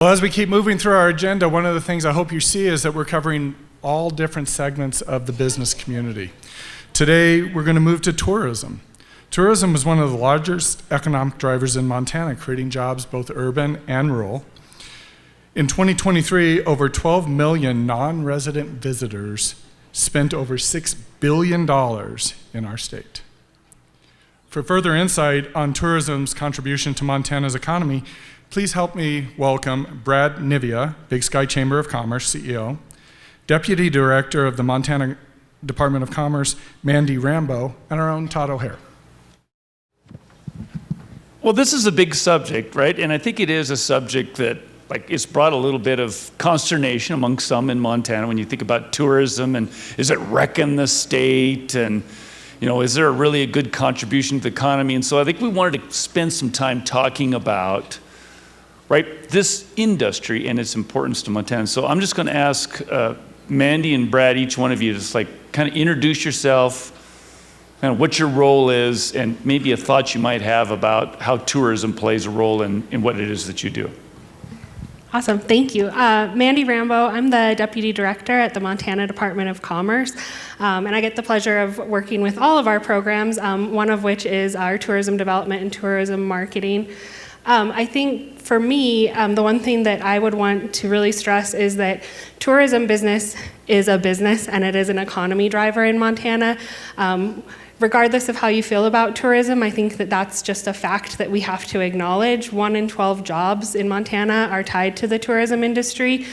Well, as we keep moving through our agenda, one of the things I hope you see is that we're covering all different segments of the business community. Today, we're going to move to tourism. Tourism is one of the largest economic drivers in Montana, creating jobs both urban and rural. In 2023, over 12 million non-resident visitors spent over $6 billion in our state. For further insight on tourism's contribution to Montana's economy, please help me welcome Brad Nivia, Big Sky Chamber of Commerce CEO, Deputy Director of the Montana Department of Commerce, Mandy Rambo, and our own Todd O'Hare. Well, this is a big subject, right? And I think it is a subject that it's brought a little bit of consternation among some in Montana when you think about tourism and is it wrecking the state and is there really a good contribution to the economy? And so I think we wanted to spend some time talking about this industry and its importance to Montana. So I'm just going to ask Mandy and Brad, each one of you, just kind of introduce yourself, kind of what your role is, and maybe a thought you might have about how tourism plays a role in what it is that you do. Awesome, thank you. Mandy Rambo, I'm the Deputy Director at the Montana Department of Commerce, and I get the pleasure of working with all of our programs, one of which is our tourism development and tourism marketing. I think for me, the one thing that I would want to really stress is that tourism business is a business and it is an economy driver in Montana. Regardless of how you feel about tourism, I think that that's just a fact that we have to acknowledge. 1 in 12 jobs in Montana are tied to the tourism industry.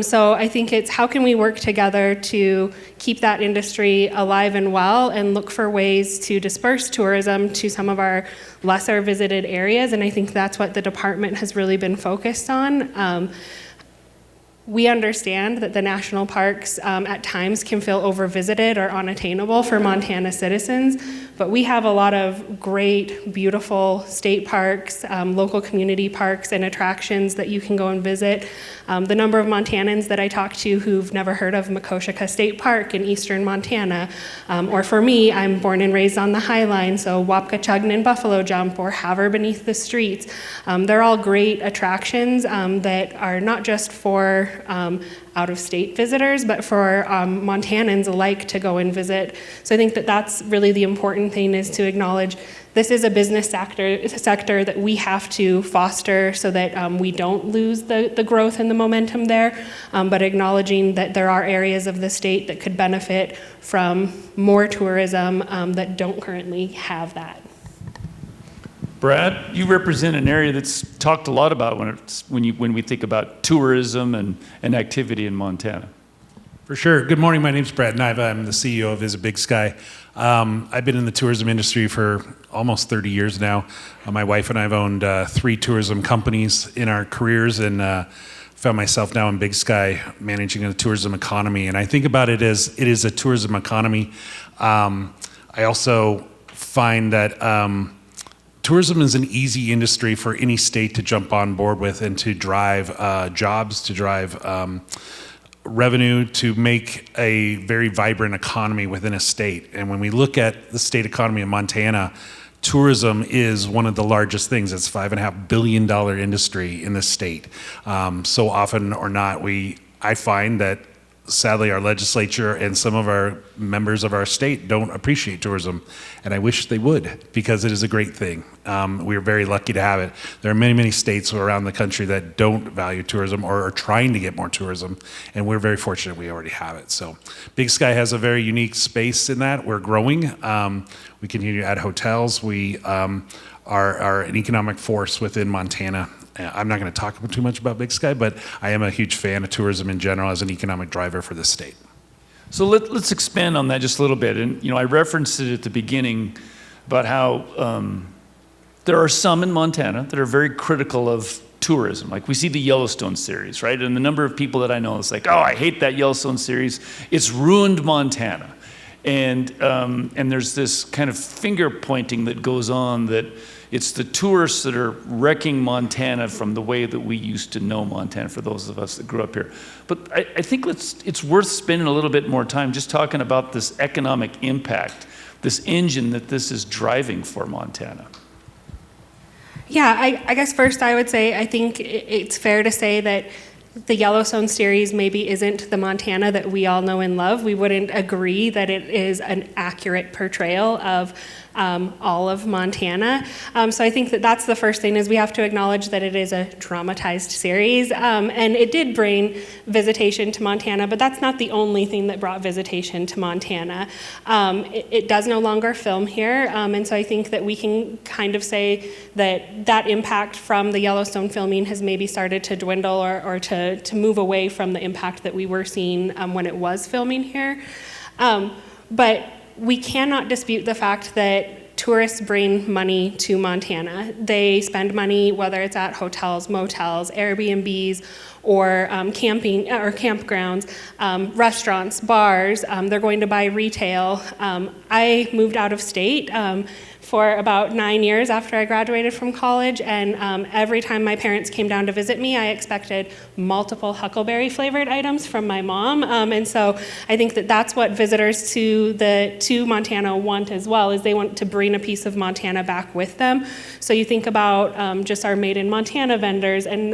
So I think it's how can we work together to keep that industry alive and well and look for ways to disperse tourism to some of our lesser visited areas. And I think that's what the department has really been focused on. We understand that the national parks at times can feel overvisited or unattainable for Montana citizens, but we have a lot of great, beautiful state parks, local community parks and attractions that you can go and visit. The number of Montanans that I talk to who've never heard of Makoshika State Park in eastern Montana, or for me, I'm born and raised on the High Line, so Wapkachugnan Buffalo Jump or Haver Beneath the Streets. They're all great attractions that are not just for out-of-state visitors, but for Montanans alike to go and visit. So I think that that's really the important thing, is to acknowledge this is a business sector that we have to foster so that we don't lose the growth and the momentum there, but acknowledging that there are areas of the state that could benefit from more tourism that don't currently have that. Brad, you represent an area that's talked a lot about when we think about tourism and activity in Montana. For sure. Good morning. My name's Brad Niva. I'm the CEO of Visit Big Sky. I've been in the tourism industry for almost 30 years now. My wife and I have owned 3 tourism companies in our careers, and found myself now in Big Sky managing a tourism economy. And I think about it as it is a tourism economy. I also find that tourism is an easy industry for any state to jump on board with and to drive jobs, to drive revenue, to make a very vibrant economy within a state. And when we look at the state economy of Montana, tourism is one of the largest things. It's $5.5 billion industry in the state. So often or not, I find that sadly our legislature and some of our members of our state don't appreciate tourism, and I wish they would, because it is a great thing. We're very lucky to have it. There are many, many states around the country that don't value tourism or are trying to get more tourism, and we're very fortunate we already have it. So Big Sky has a very unique space in that. We're growing. We continue to add hotels. We are an economic force within Montana. I'm not going to talk too much about Big Sky, but I am a huge fan of tourism in general as an economic driver for the state. So let's expand on that just a little bit. And I referenced it at the beginning about how there are some in Montana that are very critical of tourism. Like we see the Yellowstone series, right? And the number of people that I know is like, oh, I hate that Yellowstone series. It's ruined Montana. And there's this kind of finger pointing that goes on that it's the tourists that are wrecking Montana from the way that we used to know Montana, for those of us that grew up here. But I think it's worth spending a little bit more time just talking about this economic impact, this engine that this is driving for Montana. Yeah, I guess first I would say I think it's fair to say that the Yellowstone series maybe isn't the Montana that we all know and love. We wouldn't agree that it is an accurate portrayal of all of Montana. So I think that that's the first thing, is we have to acknowledge that it is a dramatized series, and it did bring visitation to Montana, but that's not the only thing that brought visitation to Montana. It does no longer film here, and so I think that we can kind of say that that impact from the Yellowstone filming has maybe started to dwindle or to move away from the impact that we were seeing when it was filming here. But we cannot dispute the fact that tourists bring money to Montana. They spend money, whether it's at hotels, motels, Airbnbs, or camping or campgrounds, restaurants, bars. They're going to buy retail. I moved out of state for about 9 years after I graduated from college, and every time my parents came down to visit me, I expected multiple huckleberry flavored items from my mom, and so I think that that's what visitors to Montana want as well, is they want to bring a piece of Montana back with them. So you think about just our Made in Montana vendors and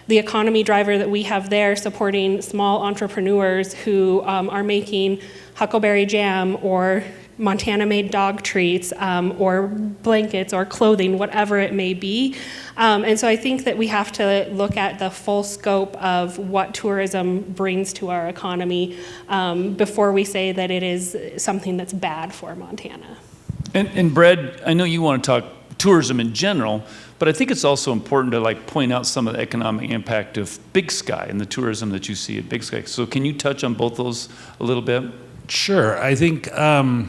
the economy driver that we have there supporting small entrepreneurs who are making huckleberry jam or Montana-made dog treats, or blankets or clothing, whatever it may be. And so I think that we have to look at the full scope of what tourism brings to our economy before we say that it is something that's bad for Montana. And Brad, I know you want to talk tourism in general, but I think it's also important to point out some of the economic impact of Big Sky and the tourism that you see at Big Sky. So can you touch on both those a little bit? Sure. I think I'll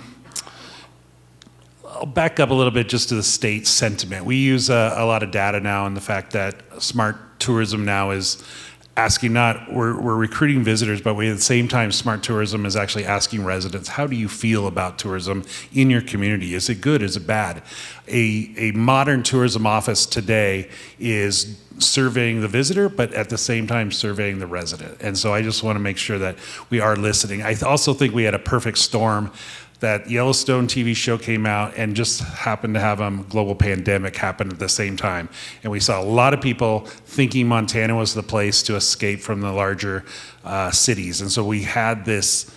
back up a little bit just to the state sentiment. We use a lot of data now, and the fact that smart tourism now is asking we're recruiting visitors, but at the same time, smart tourism is actually asking residents, how do you feel about tourism in your community? Is it good? Is it bad? A modern tourism office today is surveying the visitor, but at the same time surveying the resident. And so I just want to make sure that we are listening. I also think we had a perfect storm. That Yellowstone TV show came out and just happened to have a global pandemic happen at the same time. And we saw a lot of people thinking Montana was the place to escape from the larger cities. And so we had this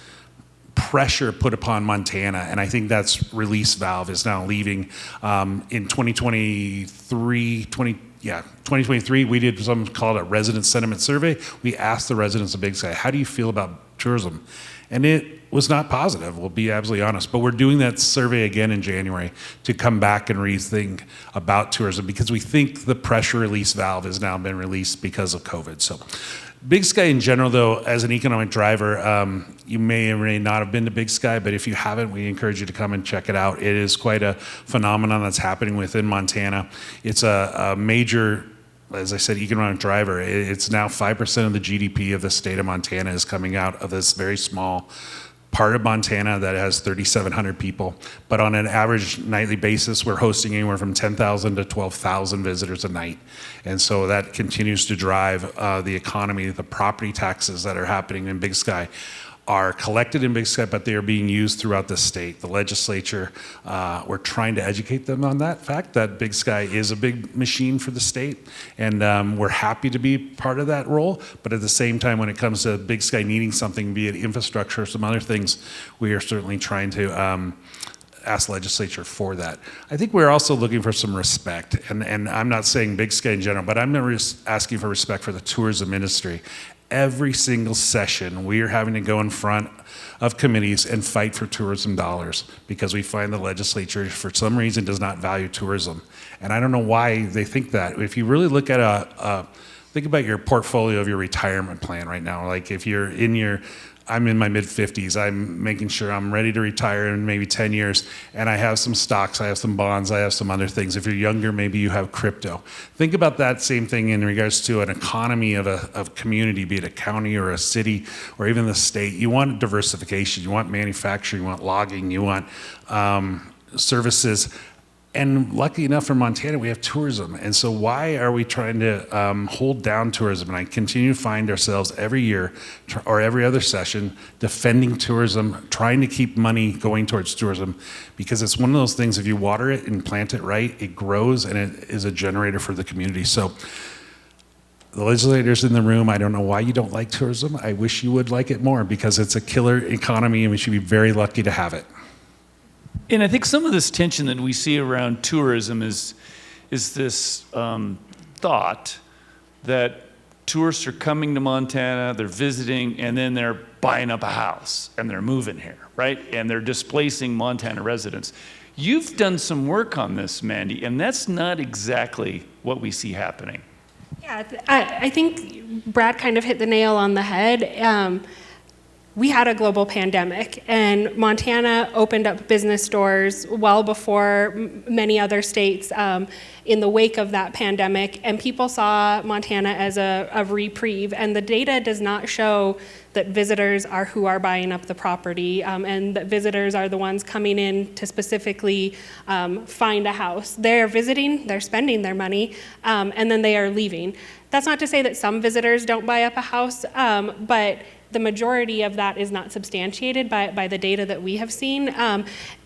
pressure put upon Montana, and I think that's release valve is now leaving. In 2023, we did something called a resident sentiment survey. We asked the residents of Big Sky, how do you feel about tourism? And it was not positive, we'll be absolutely honest. But we're doing that survey again in January to come back and rethink about tourism, because we think the pressure release valve has now been released because of COVID. So Big Sky in general, though, as an economic driver, you may or may not have been to Big Sky, but if you haven't, we encourage you to come and check it out. It is quite a phenomenon that's happening within Montana. It's a major, as I said, economic driver. It's now 5% of the GDP of the state of Montana is coming out of this very small part of Montana that has 3,700 people. But on an average nightly basis, we're hosting anywhere from 10,000 to 12,000 visitors a night. And so that continues to drive the economy. The property taxes that are happening in Big Sky are collected in Big Sky, but they are being used throughout the state. The legislature, we're trying to educate them on that fact that Big Sky is a big machine for the state, and we're happy to be part of that role. But at the same time, when it comes to Big Sky needing something, be it infrastructure or some other things, we are certainly trying to ask the legislature for that. I think we're also looking for some respect, and I'm not saying Big Sky in general, but I'm asking for respect for the tourism industry. Every single session, we are having to go in front of committees and fight for tourism dollars because we find the legislature, for some reason, does not value tourism. And I don't know why they think that. If you really look at think about your portfolio of your retirement plan right now. Like if you're I'm in my mid-50s. I'm making sure I'm ready to retire in maybe 10 years, and I have some stocks, I have some bonds, I have some other things. If you're younger, maybe you have crypto. Think about that same thing in regards to an economy of a community, be it a county or a city or even the state. You want diversification, you want manufacturing, you want logging, you want services. And lucky enough for Montana, we have tourism. And so why are we trying to hold down tourism? And I continue to find ourselves every year or every other session defending tourism, trying to keep money going towards tourism, because it's one of those things, if you water it and plant it right, it grows and it is a generator for the community. So the legislators in the room, I don't know why you don't like tourism. I wish you would like it more, because it's a killer economy and we should be very lucky to have it. And I think some of this tension that we see around tourism is this thought that tourists are coming to Montana, they're visiting, and then they're buying up a house and they're moving here, right? And they're displacing Montana residents. You've done some work on this, Mandy, and that's not exactly what we see happening. Yeah, I think Brad kind of hit the nail on the head. We had a global pandemic, and Montana opened up business doors well before many other states in the wake of that pandemic, and people saw Montana as a reprieve. And the data does not show that visitors are who are buying up the property, and that visitors are the ones coming in to specifically find a house. They're visiting, they're spending their money, and then they are leaving. That's not to say that some visitors don't buy up a house, but the majority of that is not substantiated by the data that we have seen.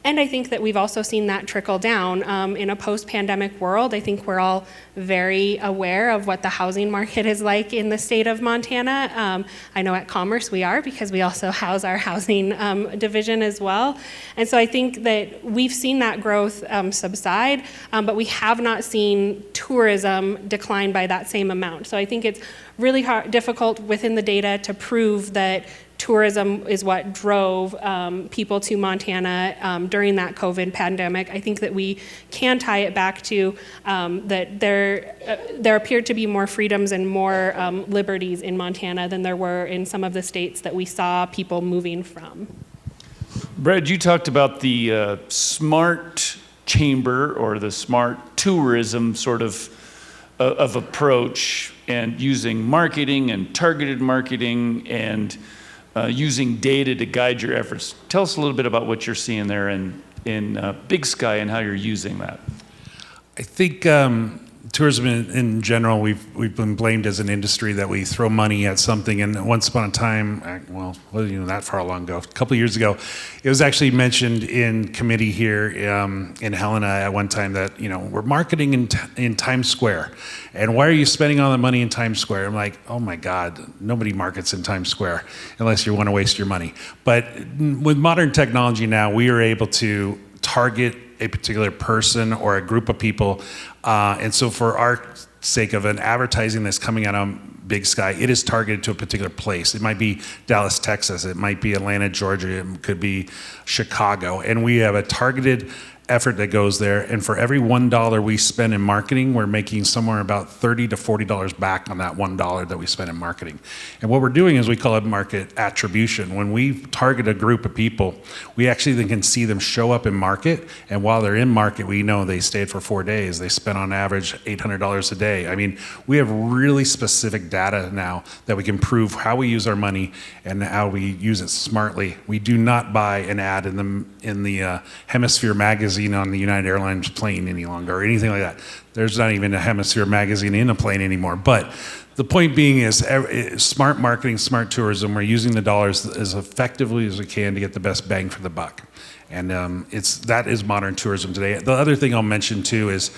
And I think that we've also seen that trickle down. In a post-pandemic world, I think we're all very aware of what the housing market is like in the state of Montana. I know at Commerce we are, because we also house our housing division as well. And so I think that we've seen that growth subside, but we have not seen tourism decline by that same amount. So I think it's really difficult within the data to prove that tourism is what drove people to Montana during that COVID pandemic. I think that we can tie it back to that there appeared to be more freedoms and more liberties in Montana than there were in some of the states that we saw people moving from. Brad, you talked about the smart chamber or the smart tourism sort of approach, and using marketing and targeted marketing and using data to guide your efforts. Tell us a little bit about what you're seeing there in Big Sky and how you're using that. I think tourism in general, we've been blamed as an industry that we throw money at something. And once upon a time, not far long ago, a couple of years ago, it was actually mentioned in committee here in Helena at one time that, we're marketing in Times Square. And why are you spending all the money in Times Square? I'm like, oh my God, nobody markets in Times Square unless you want to waste your money. But with modern technology now, we are able to target a particular person or a group of people. And so for our sake of an advertising that's coming out on Big Sky, it is targeted to a particular place. It might be Dallas, Texas. It might be Atlanta, Georgia. It could be Chicago. And we have a targeted effort that goes there, and for every $1 we spend in marketing, we're making somewhere about $30 to $40 back on that $1 that we spend in marketing. And what we're doing is we call it market attribution. When we target a group of people, we actually then can see them show up in market, and while they're in market, we know they stayed for 4 days. They spent on average $800 a day. I mean, we have really specific data now that we can prove how we use our money and how we use it smartly. We do not buy an ad in the Hemisphere magazine on the United Airlines plane any longer or anything like that. There's not even a Hemisphere magazine in a plane anymore. But the point being is smart marketing, smart tourism, we're using the dollars as effectively as we can to get the best bang for the buck. And that is modern tourism today. The other thing I'll mention too is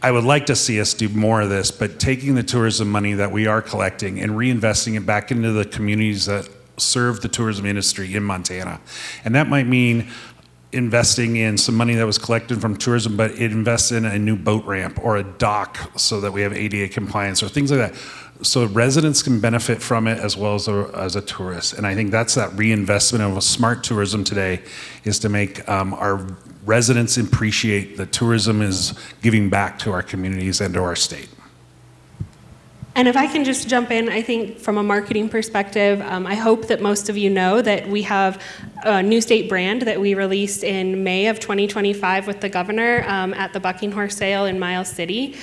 I would like to see us do more of this, but taking the tourism money that we are collecting and reinvesting it back into the communities that serve the tourism industry in Montana. And that might mean investing in some money that was collected from tourism, but it invests in a new boat ramp or a dock so that we have ADA compliance or things like that. So residents can benefit from it as well as a tourist. And I think that's that reinvestment of a smart tourism today, is to make our residents appreciate that tourism is giving back to our communities and to our state. And if I can just jump in, I think from a marketing perspective, I hope that most of you know that we have a new state brand that we released in May of 2025 with the governor at the Bucking Horse Sale in Miles City.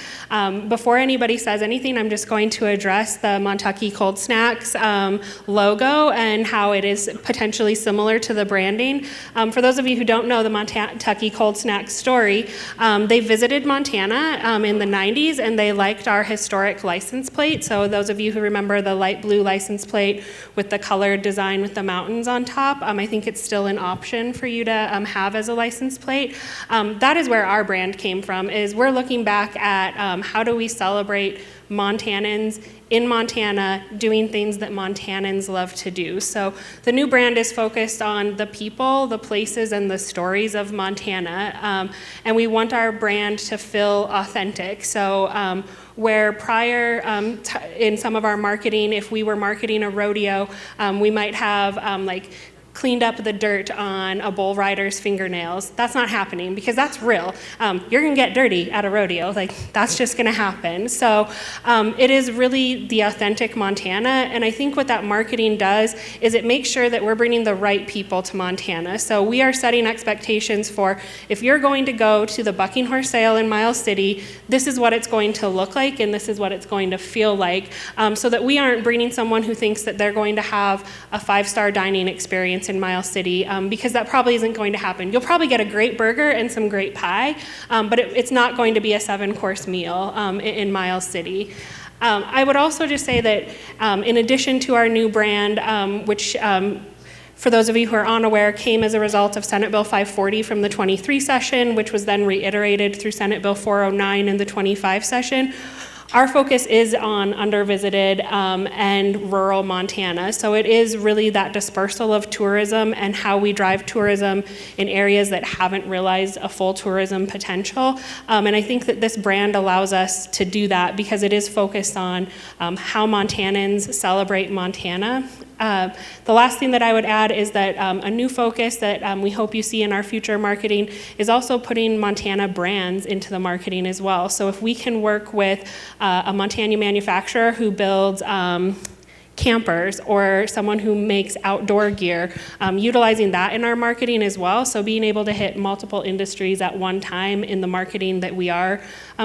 Before anybody says anything, I'm just going to address the Montucky Cold Snacks logo and how it is potentially similar to the branding. For those of you who don't know the Montucky Cold Snacks story, they visited Montana in the 90s and they liked our historic license plate. So those of you who remember the light blue license plate with the colored design with the mountains on top, I think it's still an option for you to have as a license plate. That is where our brand came from, is we're looking back at how do we celebrate Montanans in Montana doing things that Montanans love to do. So the new brand is focused on the people, the places, and the stories of Montana. And we want our brand to feel authentic. So where prior in some of our marketing, if we were marketing a rodeo, we might have like cleaned up the dirt on a bull rider's fingernails. That's not happening because that's real. You're gonna get dirty at a rodeo, like that's just gonna happen. So it is really the authentic Montana, and I think what that marketing does is it makes sure that we're bringing the right people to Montana. So we are setting expectations for, if you're going to go to the Bucking Horse Sale in Miles City, this is what it's going to look like and this is what it's going to feel like, so that we aren't bringing someone who thinks that they're going to have a 5-star dining experience in Miles City, because that probably isn't going to happen. You'll probably get a great burger and some great pie, but it's not going to be a 7-course meal in Miles City. I would also just say that in addition to our new brand, which for those of you who are unaware, came as a result of Senate Bill 540 from the 23 session, which was then reiterated through Senate Bill 409 in the 25 session. Our focus is on undervisited and rural Montana. So it is really that dispersal of tourism and how we drive tourism in areas that haven't realized a full tourism potential. And I think that this brand allows us to do that because it is focused on how Montanans celebrate Montana. The last thing that I would add is that a new focus that we hope you see in our future marketing is also putting Montana brands into the marketing as well. So if we can work with a Montana manufacturer who builds campers or someone who makes outdoor gear, utilizing that in our marketing as well. So being able to hit multiple industries at one time in the marketing that we are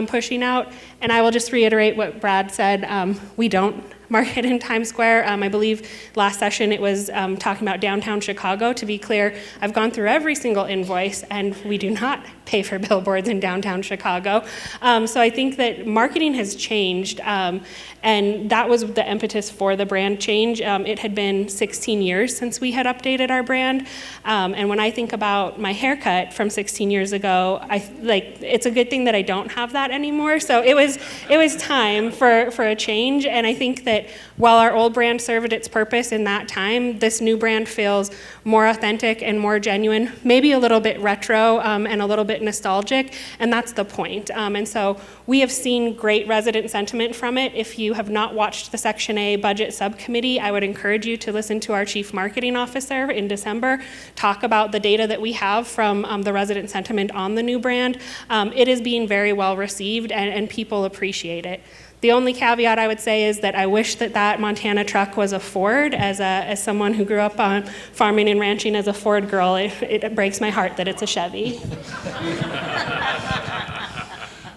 pushing out. And I will just reiterate what Brad said, we don't market in Times Square. I believe last session it was talking about downtown Chicago. To be clear, I've gone through every single invoice and we do not pay for billboards in downtown Chicago. So I think that marketing has changed, and that was the impetus for the brand change. It had been 16 years since we had updated our brand, and when I think about my haircut from 16 years ago, it's a good thing that I don't have that anymore. So it was time for a change, and I think that while our old brand served its purpose in that time, this new brand feels more authentic and more genuine, maybe a little bit retro and a little bit nostalgic, and that's the point. And so we have seen great resident sentiment from it. If you have not watched the Section A budget subcommittee, I would encourage you to listen to our chief marketing officer in December talk about the data that we have from the resident sentiment on the new brand. It is being very well received and people appreciate it. The only caveat I would say is that I wish that Montana truck was a Ford. As someone who grew up on farming and ranching as a Ford girl, it breaks my heart that it's a Chevy.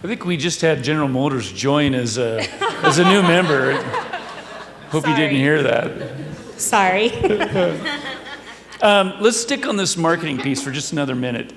I think we just had General Motors join as a new member. Hope you didn't hear that. Sorry. Let's stick on this marketing piece for just another minute.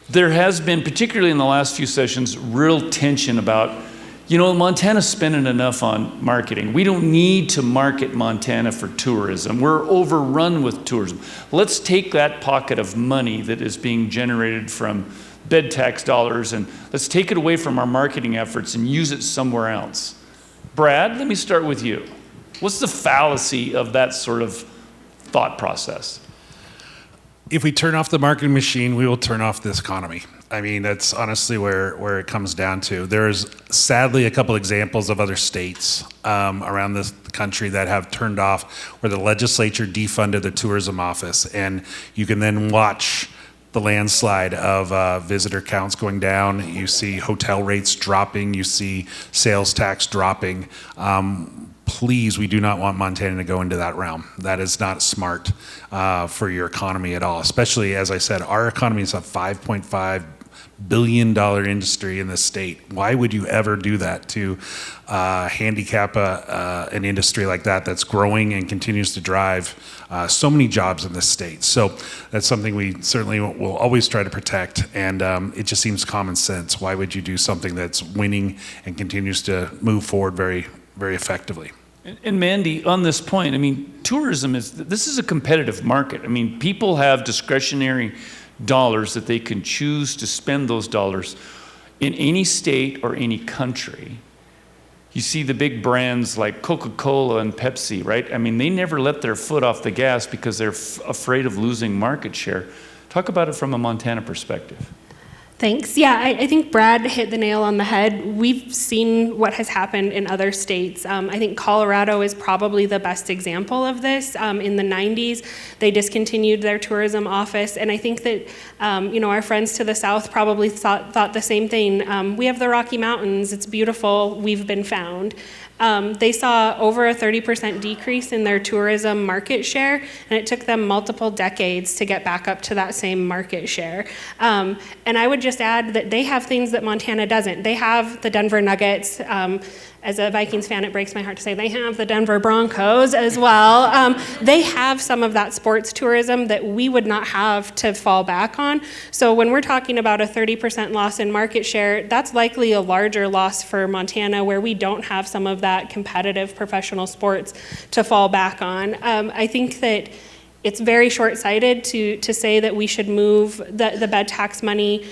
There has been, particularly in the last few sessions, real tension about, Montana's spending enough on marketing. We don't need to market Montana for tourism. We're overrun with tourism. Let's take that pocket of money that is being generated from bed tax dollars and let's take it away from our marketing efforts and use it somewhere else. Brad, let me start with you. What's the fallacy of that sort of thought process? If we turn off the marketing machine, we will turn off this economy. I mean, that's honestly where it comes down to. There's sadly a couple examples of other states around the country that have turned off, where the legislature defunded the tourism office, and you can then watch the landslide of visitor counts going down. You see hotel rates dropping. You see sales tax dropping. please, we do not want Montana to go into that realm. That is not smart for your economy at all, especially, as I said, our economy is a $5.5 billion industry in the state. Why would you ever do that to handicap an industry like that that's growing and continues to drive so many jobs in the state? So that's something we certainly will always try to protect, and it just seems common sense. Why would you do something that's winning and continues to move forward very, very effectively? And Mandy, on this point, I mean, tourism this is a competitive market. I mean, people have discretionary dollars that they can choose to spend those dollars in any state or any country. You see the big brands like Coca-Cola and Pepsi, right? I mean, they never let their foot off the gas because they're afraid of losing market share. Talk about it from a Montana perspective. Thanks. Yeah, I think Brad hit the nail on the head. We've seen what has happened in other states. I think Colorado is probably the best example of this. In the 90s, they discontinued their tourism office, and I think that our friends to the south probably thought the same thing. We have the Rocky Mountains. It's beautiful. We've been found. They saw over a 30% decrease in their tourism market share, and it took them multiple decades to get back up to that same market share. And I would just add that they have things that Montana doesn't. They have the Denver Nuggets. As a Vikings fan, it breaks my heart to say they have the Denver Broncos as well. They have some of that sports tourism that we would not have to fall back on. So when we're talking about a 30% loss in market share, that's likely a larger loss for Montana, where we don't have some of that competitive professional sports to fall back on. I think that it's very short-sighted to say that we should move the bed tax money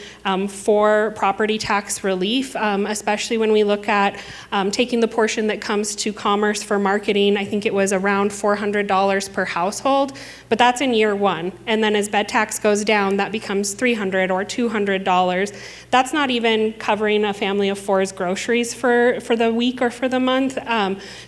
for property tax relief, especially when we look at taking the portion that comes to commerce for marketing. I think it was around $400 per household, but that's in year one. And then as bed tax goes down, that becomes $300 or $200. That's not even covering a family of four's groceries for the week or for the month.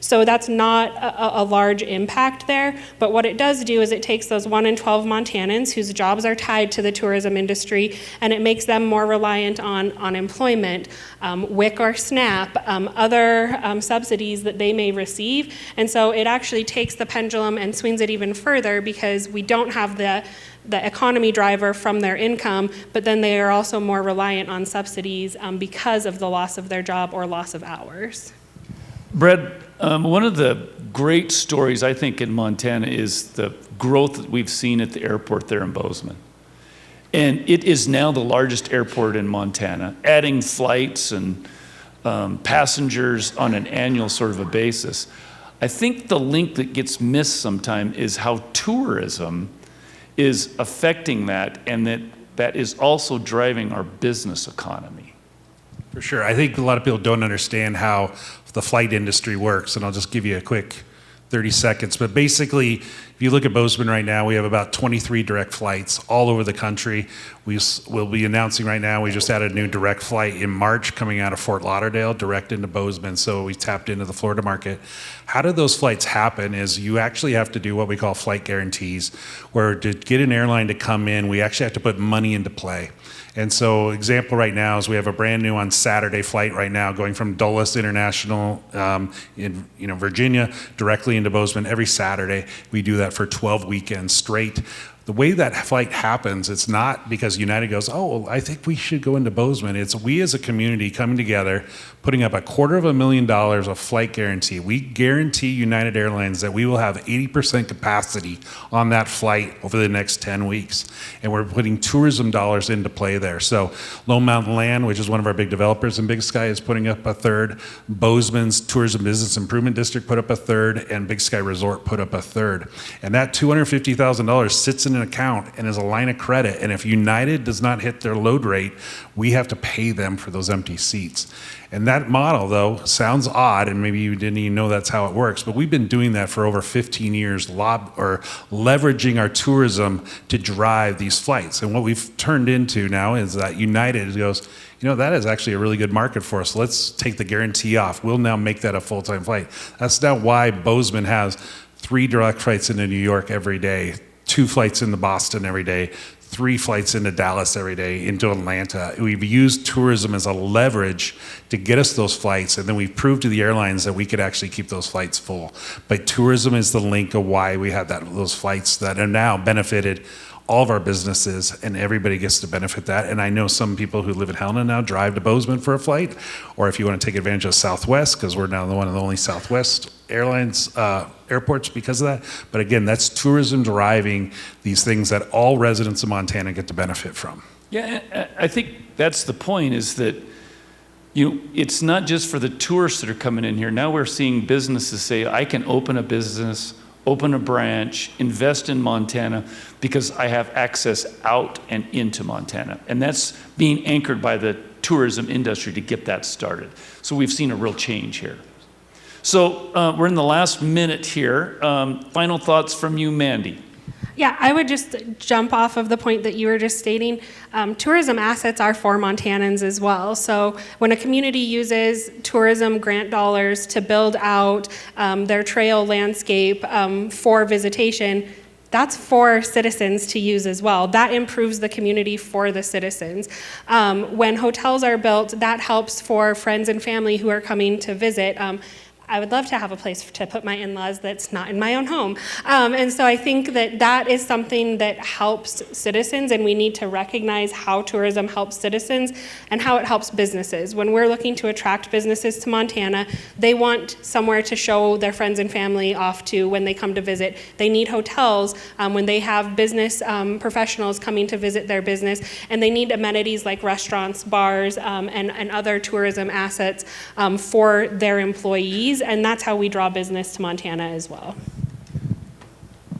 So that's not a large impact there. But what it does do is it takes those 1 in 12 Montanans whose jobs are tied to the tourism industry, and it makes them more reliant on unemployment, WIC or SNAP, other subsidies that they may receive. And so it actually takes the pendulum and swings it even further, because we don't have the economy driver from their income, but then they are also more reliant on subsidies because of the loss of their job or loss of hours. Brad, one of the great stories, I think, in Montana is the growth that we've seen at the airport there in Bozeman. And it is now the largest airport in Montana, adding flights and passengers on an annual sort of a basis. I think the link that gets missed sometimes is how tourism is affecting that, and that is also driving our business economy. For sure. I think a lot of people don't understand how the flight industry works, and I'll just give you a quick 30 seconds. But basically, if you look at Bozeman right now, we have about 23 direct flights all over the country. We'll be announcing right now, we just added a new direct flight in March coming out of Fort Lauderdale, direct into Bozeman. So we tapped into the Florida market. How do those flights happen is you actually have to do what we call flight guarantees, where to get an airline to come in, we actually have to put money into play. And so example right now is we have a brand new on Saturday flight right now going from Dulles International in Virginia directly into Bozeman every Saturday. We do that for 12 weekends straight. The way that flight happens, it's not because United goes, oh, well, I think we should go into Bozeman. It's we as a community coming together, putting up $250,000 of flight guarantee. We guarantee United Airlines that we will have 80% capacity on that flight over the next 10 weeks. And we're putting tourism dollars into play there. So Lone Mountain Land, which is one of our big developers in Big Sky, is putting up a third. Bozeman's Tourism Business Improvement District put up a third, and Big Sky Resort put up a third. And that $250,000 sits in an account and is a line of credit. And if United does not hit their load rate, we have to pay them for those empty seats. And that model, though, sounds odd, and maybe you didn't even know that's how it works, but we've been doing that for over 15 years, leveraging our tourism to drive these flights. And what we've turned into now is that United goes, that is actually a really good market for us. Let's take the guarantee off. We'll now make that a full-time flight. That's now why Bozeman has 3 direct flights into New York every day, 2 flights into Boston every day, 3 flights into Dallas every day, into Atlanta. We've used tourism as a leverage to get us those flights, and then we've proved to the airlines that we could actually keep those flights full. But tourism is the link of why we have those flights that are now benefited all of our businesses, and everybody gets to benefit that. And I know some people who live in Helena now drive to Bozeman for a flight, or if you want to take advantage of Southwest, because we're now one of the only Southwest airlines airports because of that. But again, that's tourism driving these things that all residents of Montana get to benefit from. Yeah, I think that's the point, is that it's not just for the tourists that are coming in here. Now we're seeing businesses say, I can open a business, open a branch, invest in Montana because I have access out and into Montana. And that's being anchored by the tourism industry to get that started. So we've seen a real change here. So we're in the last minute here. Final thoughts from you, Mandy. Yeah, I would just jump off of the point that you were just stating. Tourism assets are for Montanans as well. So when a community uses tourism grant dollars to build out their trail landscape for visitation, that's for citizens to use as well. That improves the community for the citizens. When hotels are built, that helps for friends and family who are coming to visit. I would love to have a place to put my in-laws that's not in my own home. And so I think that that is something that helps citizens, and we need to recognize how tourism helps citizens and how it helps businesses. When we're looking to attract businesses to Montana, they want somewhere to show their friends and family off to when they come to visit. They need hotels when they have business professionals coming to visit their business, and they need amenities like restaurants, bars, and other tourism assets for their employees. And that's how we draw business to Montana as well.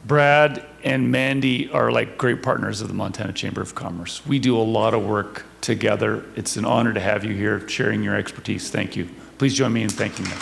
Brad and Mandy are like great partners of the Montana Chamber of Commerce. We do a lot of work together. It's an honor to have you here sharing your expertise. Thank you. Please join me in thanking them.